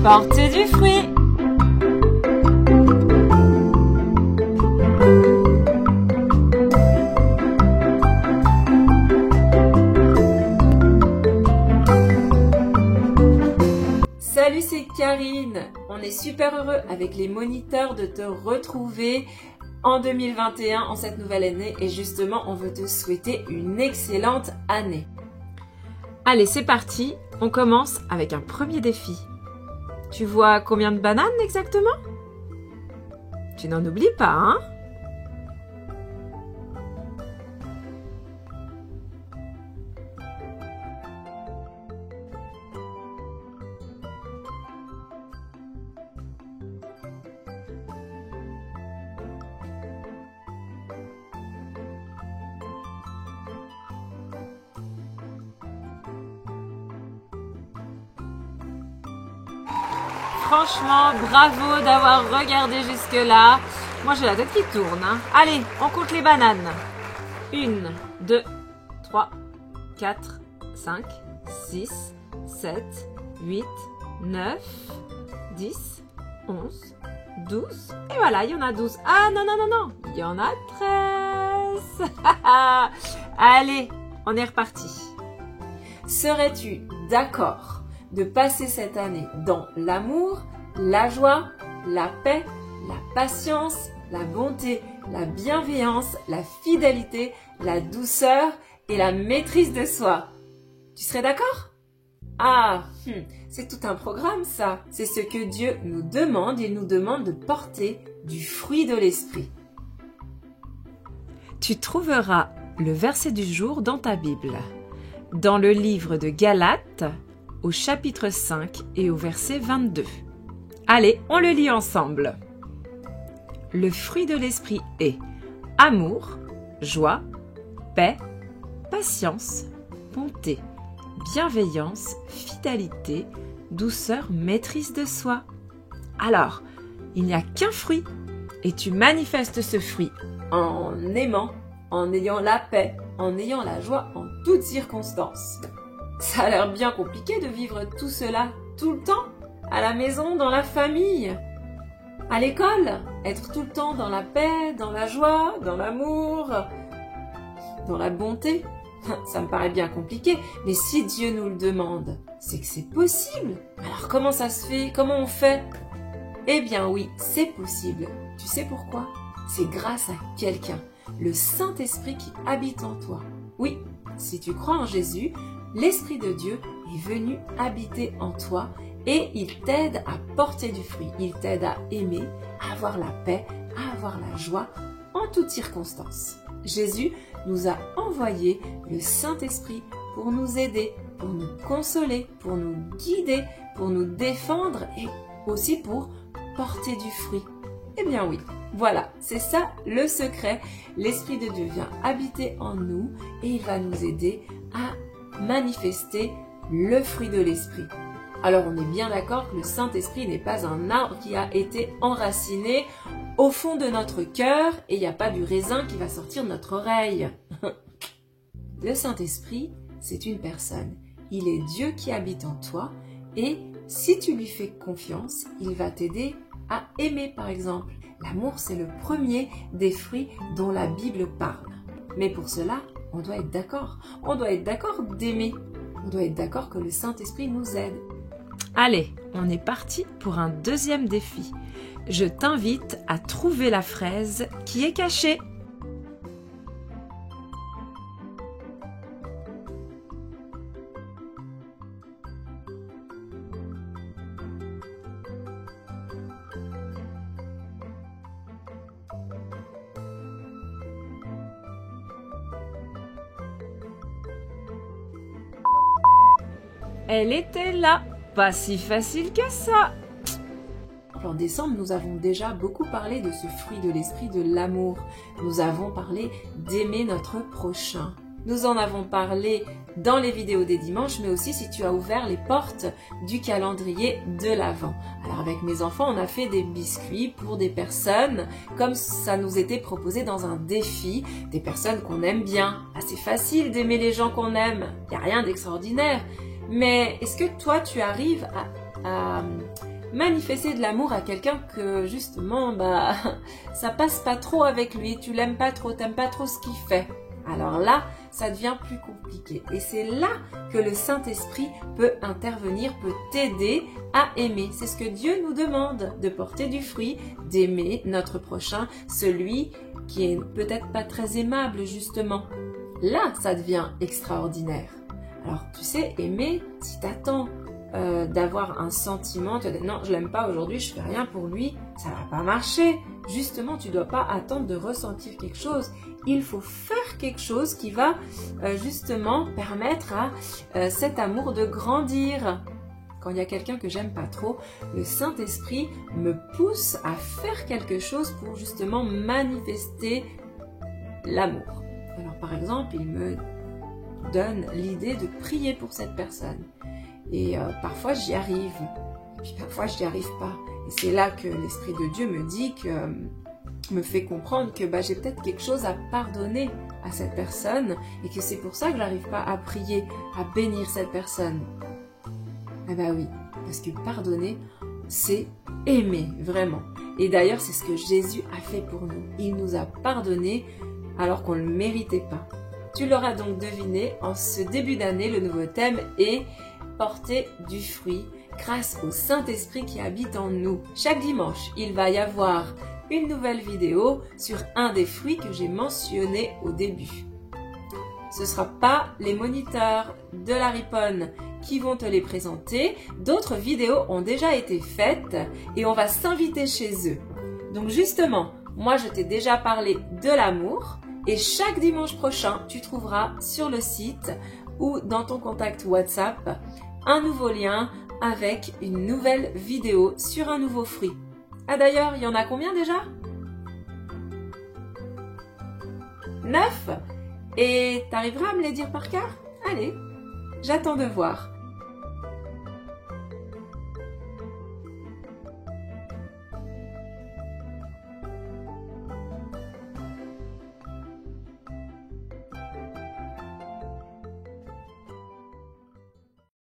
portez du fruit. Salut, c'est Karine. On est super heureux avec les moniteurs de te retrouver en 2021, en cette nouvelle année. Et justement, on veut te souhaiter une excellente année. Allez, c'est parti. On commence avec un premier défi. Tu vois combien de bananes exactement? Tu n'en oublies pas, hein? Franchement, bravo d'avoir regardé jusque-là. Moi, j'ai la tête qui tourne, hein. Allez, on compte les bananes. 1, 2, 3, 4, 5, 6, 7, 8, 9, 10, 11, 12. Et voilà, il y en a 12. Ah non, non, non, non, il y en a 13. Allez, on est reparti. Serais-tu d'accord de passer cette année dans l'amour, la joie, la paix, la patience, la bonté, la bienveillance, la fidélité, la douceur et la maîtrise de soi? Tu serais d'accord? Ah, c'est tout un programme ça. C'est ce que Dieu nous demande. Il nous demande de porter du fruit de l'esprit. Tu trouveras le verset du jour dans ta Bible, dans le livre de Galates, au chapitre 5 et au verset 22. Allez, on le lit ensemble. Le fruit de l'esprit est amour, joie, paix, patience, bonté, bienveillance, fidélité, douceur, maîtrise de soi. Alors, il n'y a qu'un fruit et tu manifestes ce fruit en aimant, en ayant la paix, en ayant la joie en toutes circonstances. Ça a l'air bien compliqué de vivre tout cela tout le temps, à la maison, dans la famille, à l'école, être tout le temps dans la paix, dans la joie, dans l'amour, dans la bonté. Ça me paraît bien compliqué, mais si Dieu nous le demande, c'est que c'est possible. Alors comment ça se fait? Comment on fait? Eh bien oui, c'est possible. Tu sais pourquoi? C'est grâce à quelqu'un, le Saint-Esprit qui habite en toi. Oui, si tu crois en Jésus, l'Esprit de Dieu est venu habiter en toi et il t'aide à porter du fruit. Il t'aide à aimer, à avoir la paix, à avoir la joie en toutes circonstances. Jésus nous a envoyé le Saint-Esprit pour nous aider, pour nous consoler, pour nous guider, pour nous défendre et aussi pour porter du fruit. Eh bien oui, voilà, c'est ça le secret. L'Esprit de Dieu vient habiter en nous et il va nous aider à manifester le fruit de l'esprit. Alors on est bien d'accord que le Saint-Esprit n'est pas un arbre qui a été enraciné au fond de notre cœur et il n'y a pas du raisin qui va sortir de notre oreille. Le Saint-Esprit, c'est une personne. Il est Dieu qui habite en toi et si tu lui fais confiance, il va t'aider à aimer par exemple. L'amour, c'est le premier des fruits dont la Bible parle. Mais pour cela, on doit être d'accord. On doit être d'accord d'aimer. On doit être d'accord que le Saint-Esprit nous aide. Allez, on est parti pour un deuxième défi. Je t'invite à trouver la fraise qui est cachée. Elle était là, pas si facile que ça. En décembre, nous avons déjà beaucoup parlé de ce fruit de l'esprit de l'amour. Nous avons parlé d'aimer notre prochain. Nous en avons parlé dans les vidéos des dimanches, mais aussi si tu as ouvert les portes du calendrier de l'Avent. Alors avec mes enfants, on a fait des biscuits pour des personnes, comme ça nous était proposé dans un défi, des personnes qu'on aime bien. Ah, c'est facile d'aimer les gens qu'on aime, il n'y a rien d'extraordinaire. Mais est-ce que toi, tu arrives à manifester de l'amour à quelqu'un que justement, ça passe pas trop avec lui, tu l'aimes pas trop, t'aimes pas trop ce qu'il fait. Alors là, ça devient plus compliqué. Et c'est là que le Saint-Esprit peut intervenir, peut t'aider à aimer. C'est ce que Dieu nous demande, de porter du fruit, d'aimer notre prochain, celui qui est peut-être pas très aimable justement. Là, ça devient extraordinaire. Alors, tu sais, aimer, si t'attends d'avoir un sentiment, tu vas dire non, je l'aime pas aujourd'hui, je fais rien pour lui, ça va pas marcher. Justement, tu dois pas attendre de ressentir quelque chose. Il faut faire quelque chose qui va justement permettre à cet amour de grandir. Quand il y a quelqu'un que j'aime pas trop, le Saint-Esprit me pousse à faire quelque chose pour justement manifester l'amour. Alors par exemple, il me donne l'idée de prier pour cette personne. Et parfois j'y arrive, et puis parfois je n'y arrive pas. Et c'est là que l'Esprit de Dieu me fait comprendre que j'ai peut-être quelque chose à pardonner à cette personne et que c'est pour ça que je n'arrive pas à prier, à bénir cette personne. Ah oui, parce que pardonner, c'est aimer, vraiment. Et d'ailleurs, c'est ce que Jésus a fait pour nous. Il nous a pardonné alors qu'on ne le méritait pas. Tu l'auras donc deviné, en ce début d'année, le nouveau thème est porter du fruit grâce au Saint-Esprit qui habite en nous. Chaque dimanche, il va y avoir une nouvelle vidéo sur un des fruits que j'ai mentionné au début. Ce ne sera pas les moniteurs de la Riponne qui vont te les présenter. D'autres vidéos ont déjà été faites et on va s'inviter chez eux. Donc justement, moi je t'ai déjà parlé de l'amour et chaque dimanche prochain, tu trouveras sur le site ou dans ton contact WhatsApp un nouveau lien avec une nouvelle vidéo sur un nouveau fruit. Ah d'ailleurs, il y en a combien déjà? 9? Et t'arriveras à me les dire par cœur? Allez, j'attends de voir.